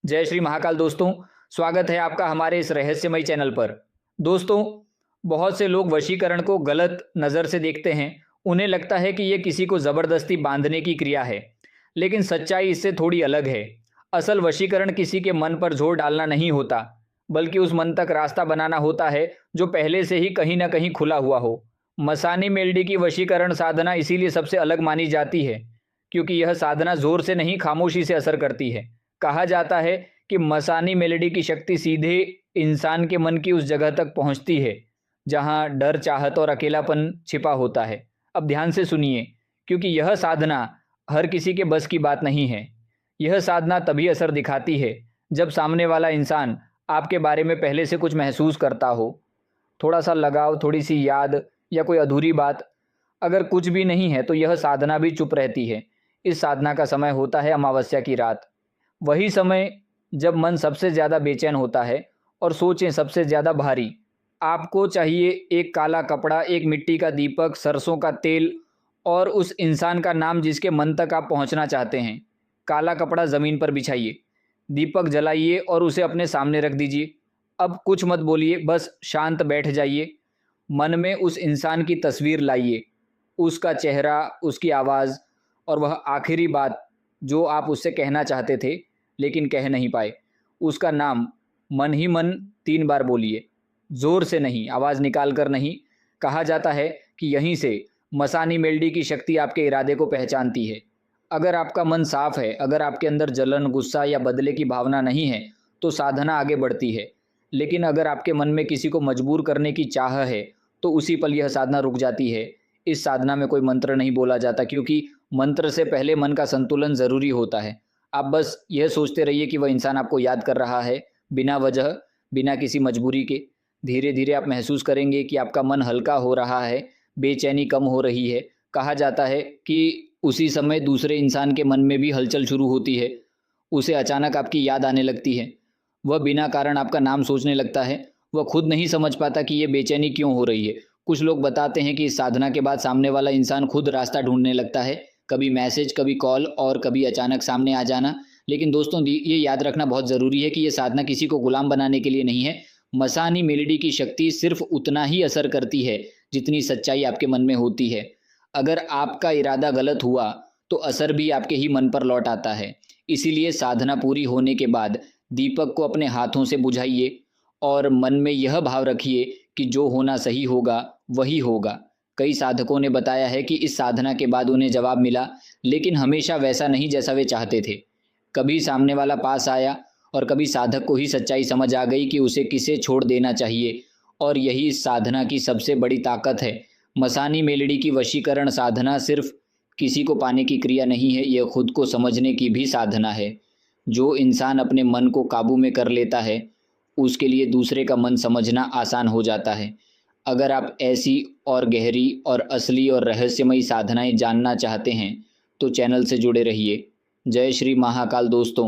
जय श्री महाकाल दोस्तों। स्वागत है आपका हमारे इस रहस्यमय चैनल पर। दोस्तों, बहुत से लोग वशीकरण को गलत नज़र से देखते हैं। उन्हें लगता है कि यह किसी को ज़बरदस्ती बांधने की क्रिया है, लेकिन सच्चाई इससे थोड़ी अलग है। असल वशीकरण किसी के मन पर जोर डालना नहीं होता, बल्कि उस मन तक रास्ता बनाना होता है जो पहले से ही कहीं ना कहीं खुला हुआ हो। मसानी मेलडी की वशीकरण साधना इसीलिए सबसे अलग मानी जाती है, क्योंकि यह साधना जोर से नहीं, खामोशी से असर करती है। कहा जाता है कि मसानी मेलेडी की शक्ति सीधे इंसान के मन की उस जगह तक पहुंचती है जहां डर, चाहत और अकेलापन छिपा होता है। अब ध्यान से सुनिए, क्योंकि यह साधना हर किसी के बस की बात नहीं है। यह साधना तभी असर दिखाती है जब सामने वाला इंसान आपके बारे में पहले से कुछ महसूस करता हो। थोड़ा सा लगाव, थोड़ी सी याद या कोई अधूरी बात। अगर कुछ भी नहीं है तो यह साधना भी चुप रहती है। इस साधना का समय होता है अमावस्या की रात। वही समय जब मन सबसे ज़्यादा बेचैन होता है और सोचें सबसे ज़्यादा भारी। आपको चाहिए एक काला कपड़ा, एक मिट्टी का दीपक, सरसों का तेल और उस इंसान का नाम जिसके मन तक आप पहुंचना चाहते हैं। काला कपड़ा ज़मीन पर बिछाइए, दीपक जलाइए और उसे अपने सामने रख दीजिए। अब कुछ मत बोलिए, बस शांत बैठ जाइए। मन में उस इंसान की तस्वीर लाइए, उसका चेहरा, उसकी आवाज़ और वह आखिरी बात जो आप उससे कहना चाहते थे लेकिन कह नहीं पाए। उसका नाम मन ही मन 3 बार बोलिए, ज़ोर से नहीं, आवाज़ निकाल कर नहीं। कहा जाता है कि यहीं से मसानी मेलडी की शक्ति आपके इरादे को पहचानती है। अगर आपका मन साफ है, अगर आपके अंदर जलन, गुस्सा या बदले की भावना नहीं है, तो साधना आगे बढ़ती है। लेकिन अगर आपके मन में किसी को मजबूर करने की चाह है, तो उसी पल यह साधना रुक जाती है। इस साधना में कोई मंत्र नहीं बोला जाता, क्योंकि मंत्र से पहले मन का संतुलन ज़रूरी होता है। आप बस यह सोचते रहिए कि वह इंसान आपको याद कर रहा है, बिना वजह, बिना किसी मजबूरी के। धीरे धीरे आप महसूस करेंगे कि आपका मन हल्का हो रहा है, बेचैनी कम हो रही है। कहा जाता है कि उसी समय दूसरे इंसान के मन में भी हलचल शुरू होती है। उसे अचानक आपकी याद आने लगती है। वह बिना कारण आपका नाम सोचने लगता है। वह खुद नहीं समझ पाता कि ये बेचैनी क्यों हो रही है। कुछ लोग बताते हैं कि इस साधना के बाद सामने वाला इंसान खुद रास्ता ढूंढने लगता है, कभी मैसेज, कभी कॉल और कभी अचानक सामने आ जाना। लेकिन दोस्तों, ये याद रखना बहुत ज़रूरी है कि ये साधना किसी को गुलाम बनाने के लिए नहीं है। मसानी मेलेडी की शक्ति सिर्फ उतना ही असर करती है जितनी सच्चाई आपके मन में होती है। अगर आपका इरादा गलत हुआ तो असर भी आपके ही मन पर लौट आता है। इसीलिए साधना पूरी होने के बाद दीपक को अपने हाथों से बुझाइए और मन में यह भाव रखिए कि जो होना सही होगा वही होगा। कई साधकों ने बताया है कि इस साधना के बाद उन्हें जवाब मिला, लेकिन हमेशा वैसा नहीं जैसा वे चाहते थे। कभी सामने वाला पास आया और कभी साधक को ही सच्चाई समझ आ गई कि उसे किसे छोड़ देना चाहिए। और यही इस साधना की सबसे बड़ी ताकत है। मसानी मेलडी की वशीकरण साधना सिर्फ किसी को पाने की क्रिया नहीं है, यह खुद को समझने की भी साधना है। जो इंसान अपने मन को काबू में कर लेता है, उसके लिए दूसरे का मन समझना आसान हो जाता है। अगर आप ऐसी और गहरी और असली और रहस्यमयी साधनाएं जानना चाहते हैं तो चैनल से जुड़े रहिए। जय श्री महाकाल दोस्तों।